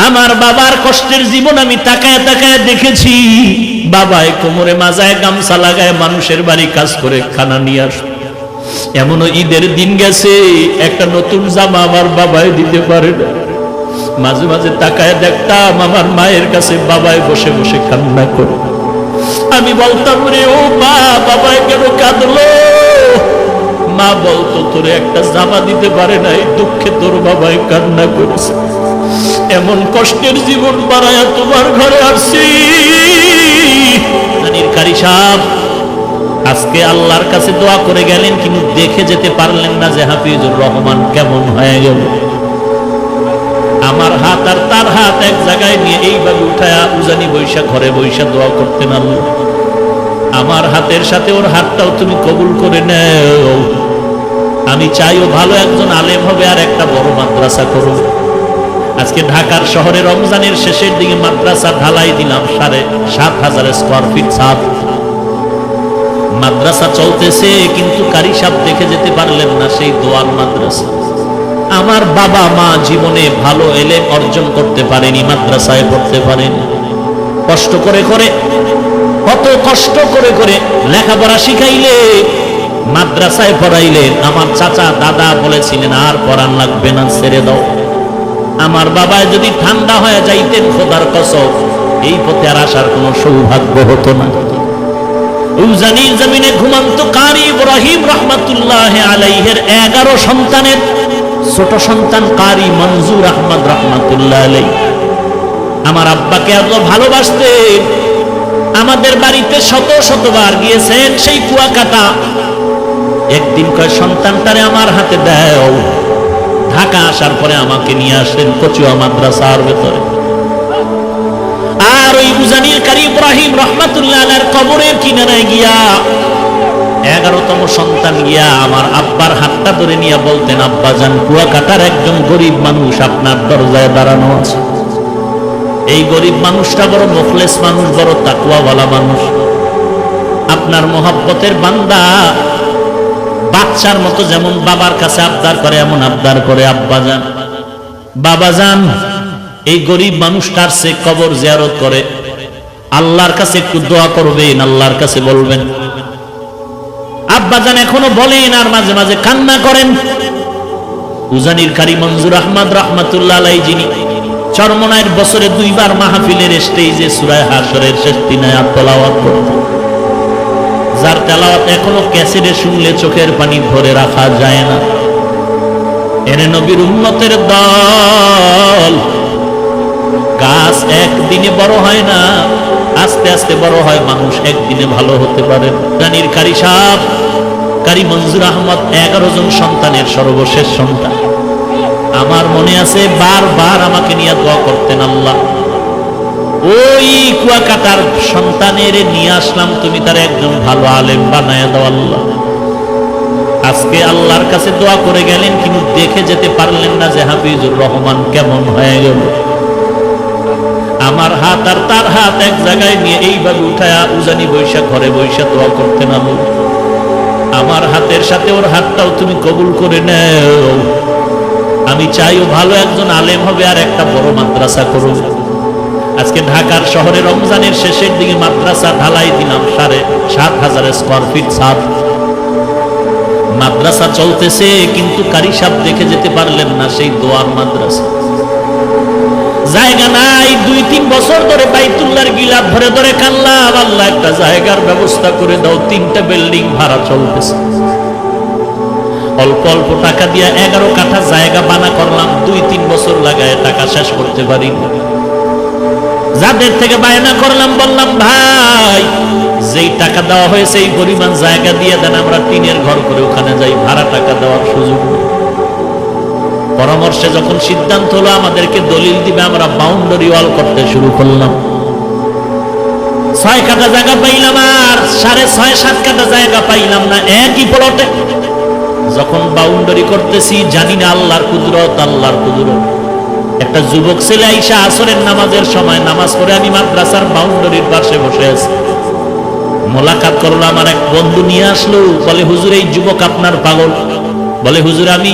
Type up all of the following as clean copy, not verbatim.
আমার বাবার কষ্টের জীবন আমি তাকায় তাকায় দেখেছি। বাবাই কোমরে মাজায় গামছা লাগায় মানুষের বাড়ি কাজ করে খানা নিয়ে আসতো। এমনও ঈদের দিন গেছে একটা নতুন জামা আমার বাবাই দিতে পারে না। মাঝে মাঝে তাকায় দেখতাম আমার মায়ের কাছে বাবাই বসে বসে কান্না করে। আমি বলতাম, রে ও মা, বাবাই কেন কাঁদলো? মা বলতো, তোরে একটা জামা দিতে পারে নাই, দুঃখে তোর বাবাই কান্না করেছে। এমন কষ্টের জীবন বাড়ায়া তোমার ঘরে আসছি। কারি সাহেব আজকে আল্লাহর কাছে দোয়া করে গেলেন, কিন্তু দেখে যেতে পারলেন না যে হাফিজুর রহমান কেমন হয়ে গেল। আমার হাত আর তার হাত এক জায়গায় নিয়ে এইভাবে উঠায়া উজানি বৈশা ঘরে বৈশা দোয়া করতেন, আল্লাহ আমার হাতের সাথে ওর হাতটাও তুমি কবুল করে নেও। আমি চাইও ভালো একজন আলেম হবে আর একটা বড় মাদ্রাসা করুন। আজকে ঢাকার শহরে রমজানের শেষের দিকে মাদ্রাসা ঢালাই দিলাম 7,500 স্কয়ার ফিট ছাদ। মাদ্রাসা চলতেছে, কিন্তু কারি সাহেব দেখে যেতে পারলেন না সেই দোয়ার মাদ্রাসা। আমার বাবা মা জীবনে ভালো এলেম অর্জন করতে পারেনি, মাদ্রাসায় পড়তে পারেনি। কষ্ট করে করে, কত কষ্ট করে করে লেখাপড়া শিখাইলে, মাদ্রাসায় পড়াইলে। আমার চাচা দাদা বলেছিলেন, আর পড়ান লাগবে না, ছেড়ে দাও। আমার বাবা যদি ঠান্ডা হয়ে যাইতেন, খোদার কসম এই পথে আর আসার কোনো সৌভাগ্য হতো না। উজানির জমিনে ঘুমন্ত কারি ইব্রাহিম রহমাতুল্লাহ আলাইহির 11 সন্তানের ছোট সন্তান কারি মনজুর আহমদ রহমাতুল্লাহ আলাইহি আমার আব্বাকে এত ভালোবাসতেন। আমাদের বাড়িতে শত শতবার গিয়েছেন সেই কুয়াকাটা। একদিন কয়, সন্তানটারে আমার হাতে দাও। ঢাকা আসার পরে আমাকে নিয়ে আসলেন কচুয়া মাদ্রাসার ভেতরে। আর ওই উজানির কারি ইব্রাহিম রহমাতুল্লাহ আলাইহির কবরের কিনারায় গিয়া 11তম সন্তান গিয়া আমার আব্বার হাতটা ধরে নিয়ে বলতেন, আব্বা জান, কুয়াকাটার একজন গরিব মানুষ আপনার দরজায় দাঁড়ানো আছে। এই গরিব মানুষটা বড় মুখলেস মানুষ, বড় তাকওয়াওয়ালা মানুষ, আপনার মহব্বতের বান্দা। বাচ্চার মতো যেমন বাবার কাছে আবদার করে এমন আবদার করে, আব্বা জান, বাবা জান, এই গরিব মানুষটার সে কবর জিয়ারত করে আল্লাহর কাছে একটু দোয়া করবেন, আল্লাহর কাছে বলবেন। আব্বা জান এখনো বলেন আর মাঝে মাঝে কান্না করেন। উজানির কারি মনজুর আহমদ রহমাতুল্লাহ আলাইহি, যিনি চরমনায়ের বছরে 2 বার মাহফিলের স্টেজে সূরা হাশরের শেষ 3 আয়াত তেলাওয়াত করতেন, যার তেলাওয়াত এখনো ক্যাসেটে শুনলে চোখের পানি ধরে রাখা যায় না। এরে নবীর উম্মতের দল, গাছ একদিনে বড় হয় না, আস্তে আস্তে বড় হয়। মানুষ একদিনে ভালো হতে পারে। জানির কারি সাহেব কারি মনজুর আহমদ 11 জন সন্তানের সর্বশেষ সন্তান। আমার মনে আছে বারবার আমাকে নিয়ে দোয়া করতেন, আল্লাহ ওই কুয়াকাটার সন্তানের নিয়ে আসলাম, তুমি তার একজন ভালো আলেম বানায় দাও আল্লাহ। আজকে আল্লাহর কাছে দোয়া করে গেলেন, কিন্তু দেখে যেতে পারলেন না যে হাফিজুর রহমান কেমন হয়ে গেল। আমার হাত আর তার হাত এক জায়গায় নিয়ে এইভাবে উঠায়া উজানি বৈশা ঘরে বৈশা দোয়া করতেন, আল্লাহ আমার হাতের সাথে ওর হাতটাও তুমি কবুল করে নেও। আমি চাইও ভালো একজন আলেম হবে আর একটা বড় মাদ্রাসা করুন। আজকে ঢাকার শহরে রমজানের শেষের দিকে মাদ্রাসা ঢালাই দিলাম 7,500 স্কয়ার ফিট ছাদ। মাদ্রাসা চলতেছে, কিন্তু কারি সাহেব দেখে যেতে পারলেন না সেই দোয়ার মাদ্রাসা। জায়গা নাই, 2-3 বছর ধরে বাইতুল্লাহর গিলাফ ধরে ধরে কানলাম, আল্লাহ একটা জায়গার ব্যবস্থা করে দাও। 3টা বিল্ডিং ভাড়া চলতেছে। অল্প অল্প টাকা দিয়ে 11 কাঠা জায়গা বানা করলাম। 2-3 বছর লাগায় টাকা শেষ করতে পারি। যাদের থেকে বায়না করলাম, বললাম, ভাই যেই টাকা দেওয়া হয়েছে এই পরিমাণ জায়গা দিয়ে দেন, আমরা টিনের ঘর করে ওখানে যাই, ভাড়া টাকা দেওয়ার সুযোগ নেই। পরামর্শে যখন সিদ্ধান্ত হলো আমাদেরকে দলিল দিবে, আমরা বাউন্ডারি ওয়াল করতে শুরু করলাম। 6 কাঠা জায়গা পাইলাম আর 6.5-7 কাঠা জায়গা পাইলাম না একই প্লটে। যখন বাউন্ডারি করতেছি, জানি না আল্লাহর কুদরত, আল্লাহর কুদরত। একটা যুবক ছেলে আইসা আসরের নামাজের সময় নামাজ পড়ে আমি মাদ্রাসার বাউন্ডারির পাশে বসে আছি। মোলাকাত করলো, আমার এক বন্ধু নিয়ে আসলো, বলে, হুজুর এই যুবক আপনার পাগল, বলে হুজুর আমি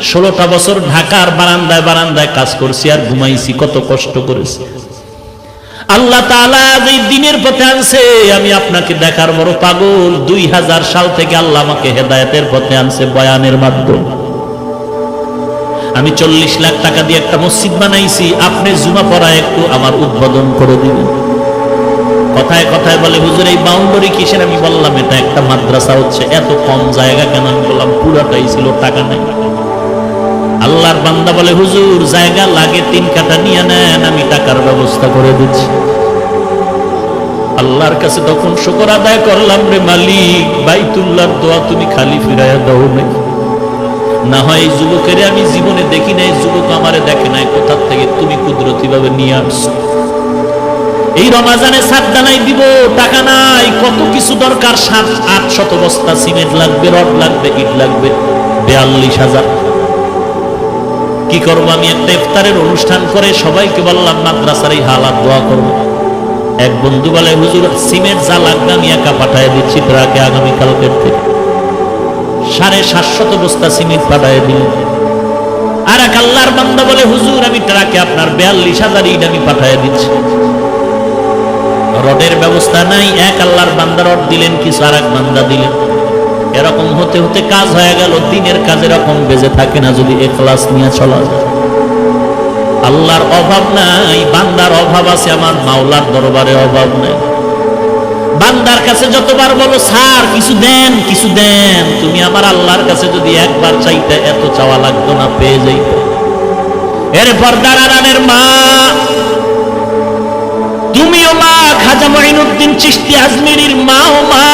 16টা বছর ঢাকার বারান্দায় বারান্দায় কাজ করছি আর ঘুমাইছি, কত কষ্ট করেছি। আল্লাহ তাআলা এই দিনের পথে আনছে, আমি আপনাকে দেখার বড় পাগল। 2000 সাল থেকে আল্লাহ আমাকে হেদায়েতের পথে আনছে বয়ানের মাধ্যমে। আমি 40 লাখ টাকা দিয়ে একটা মসজিদ বানাইছি, আপনি জুমা পড়ায় একটু আমার উদ্বোধন করে দিবেন। কথায় কথায় বলে হুজুর এই বাউন্ডারি কিসের? আমি বললাম এটা একটা মাদ্রাসা হচ্ছে। এত কম জায়গা কেন? আমি বললাম পুরাটাই ছিল, টাকা নাই। আল্লাহর বান্দা বলে হুজুর জায়গা লাগে 3 কাঠা নিয়ে নেন, আমি টাকার ব্যবস্থা করে দিচ্ছি। আল্লাহর কাছে তখন শুকর আদায় করলাম, রে মালিক বাইতুল্লাহর দোয়া তুমি খালি ফিরাইয়া দাও নাই। না হয় এই যুবকের আমি জীবনে দেখি নাই, যুবক আমারে দেখে নাই, কোথা থেকে তুমি কুদরতি ভাবে নিয়ে আসছো। এই রমাজানে সাতদানাই দিব, টাকা নাই, কত কিছু দরকার, 700-800 বস্তা সিমেন্ট লাগবে, রড লাগবে, ইট লাগবে, 42,000। কি করবো? আমি একটা ইফতারের অনুষ্ঠান করে সবাইকে বললাম মাদ্রাসার এই হালাত দোয়া করবো। এক বন্ধু বলে হুজুর সিমেন্ট যা লাগবে আমি একা পাঠায় দিচ্ছি ট্রাকে, আগামীকালকের থেকে 750 বস্তা সিমেন্ট পাঠায় দিল। আর এক আল্লাহর বান্দা বলে হুজুর আমি ট্রাকে আপনার 42,000 ইট আমি পাঠায় দিচ্ছি। রডের ব্যবস্থা নাই, এক আল্লাহর বান্দা রড দিলেন, কিছু আর এক বান্দা দিলেন। এরকম হতে হতে কাজ হয়ে গেল। দিনের কাজ এরকম বেজে থাকে না যদি ইখলাস নিয়ে চলা যায়। আল্লাহর অভাব নাই, বান্দার অভাব আছে, আমার মাওলার দরবারে অভাব নাই। বান্দার কাছে যতবার বলো স্যার কিছু দেন কিছু দেন, তুমি আমার আল্লাহর কাছে যদি একবার চাইতে এত চাওয়া লাগতো না, পেয়ে যাইতে। এরপর দারানের মা, তুমিও মা, খাজা মঈনুদ্দিন চিশতি আজমিরির মাও মা,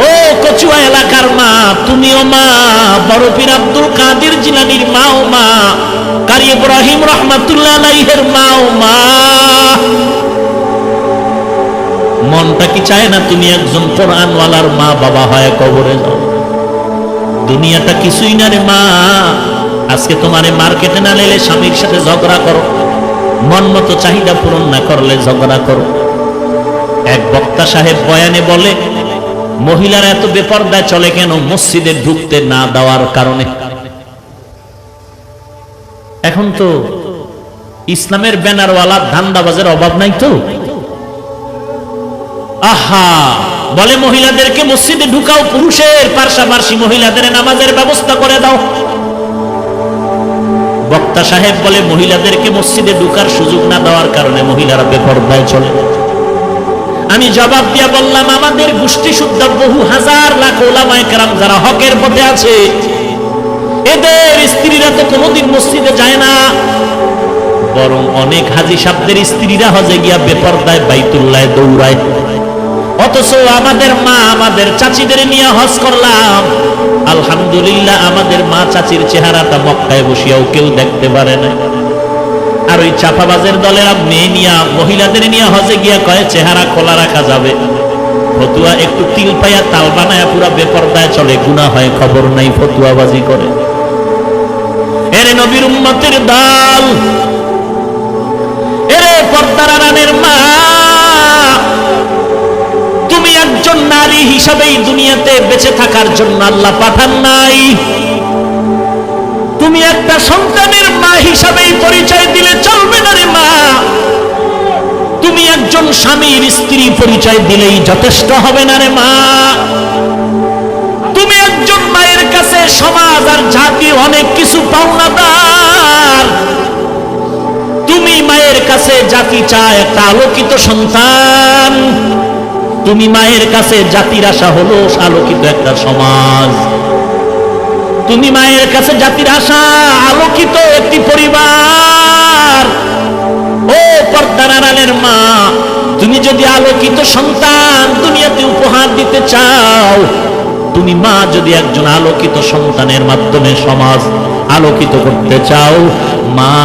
ও কচুয়া এলাকার মা তুমিও মা, বড় পীর আব্দুল কাদের জিলানীর মাও মা, কারি ইব্রাহিম রহমাতুল্লাহ আলাইহির মাও মা। মনটা কি চায় না তুমি একজন কোরআনওয়ালার মা বাবা হয় কবরে যাও? দুনিয়াটা কিছুই না রে মা। আজকে তোমারে মার্কেটে না নিলে স্বামীর সাথে ঝগড়া করো, মন মতো চাহিদা পূরণ না করলে ঝগড়া করো। এক বক্তা সাহেব বয়ানে বলে মহিলারা এত বেপরদায় চলে কেন? মসজিদে ঢুকতে না দেওয়ার কারণে। এখন তো ইসলামের ব্যানারওয়ালা ধান্দাবাজের অভাব নাই তো। আহা, বলে মহিলাদেরকে মসজিদে ঢুকাও, পুরুষের পাশাপাশি মহিলাদের নামাজের ব্যবস্থা করে দাও। বক্তা সাহেব বলে মহিলাদেরকে মসজিদে ঢুকার সুযোগ না দেওয়ার কারণে মহিলারা বেপরদায় চলে। আমি জবাব দিয়া বললাম আমাদের গোষ্ঠী শুদ্ধ বহু হাজার লাখ ওলামায়ে কেরাম যারা হকের পথে আছে, এদের স্ত্রীরা তো কোনোদিন মসজিদে যায় না, বরং অনেক হাজী সাহেবদের স্ত্রীরা হজে গিয়া বেপরদায় বাইতুল্লাহে দৌড়ায়। অথচ আমাদের মা আমাদের চাচিদের নিয়ে হজ করলাম, আলহামদুলিল্লাহ আমাদের মা চাচির চেহারাটা মক্কায় বসিয়াও কেউ দেখতে পারে না। আর ওই চাপাবাজের দলেরা মেয়ে নিয়া মহিলাদের নিয়ে হজে গিয়া কয় চেহারা খোলা রাখা যাবে, ফতুয়া একটু তিল পাইয়া তাল বানায়া পুরা বেপরদায় চলে, গুনাহ হয় খবর নাই, ফতুয়াবাজি করে। এরে নবীর উম্মতের দল, এরে পর্দার আড়ালের মা, তুমি একজন নারী হিসাবেই দুনিয়াতে বেঁচে থাকার জন্য আল্লাহ পাঠান নাই। তুমি একটা সন্তানের মা হিসাবেই পরিচয় দিলে চলবে না রে মা। তুমি একজন স্বামীর স্ত্রী পরিচয় দিলেই যথেষ্ট হবে না রে মা। তুমি একজন মায়ের কাছে সমাজ আর জাতি অনেক কিছু পাওনাদার। তুমি মায়ের কাছে জাতি চায় একটা আলোকিত সন্তান, তুমি মায়ের কাছে জাতির আশা হলো আলোকিত একটা সমাজ। তুমি মায়ের কাছে জাতির আশা আলোকিত একটি পরিবার। ও পর্দার আড়ালের মা, তুমি যদি আলোকিত সন্তান দুনিয়াতে উপহার দিতে চাও, তুমি মা যদি একজন আলোকিত সন্তানের মাধ্যমে সমাজ আলোকিত করতে চাও, মা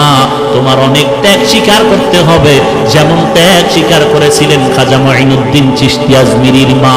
তোমার অনেক ত্যাগ স্বীকার করতে হবে, যেমন ত্যাগ স্বীকার করেছিলেন খাজা মঈনুদ্দিন চিশতি আজমিরির মা।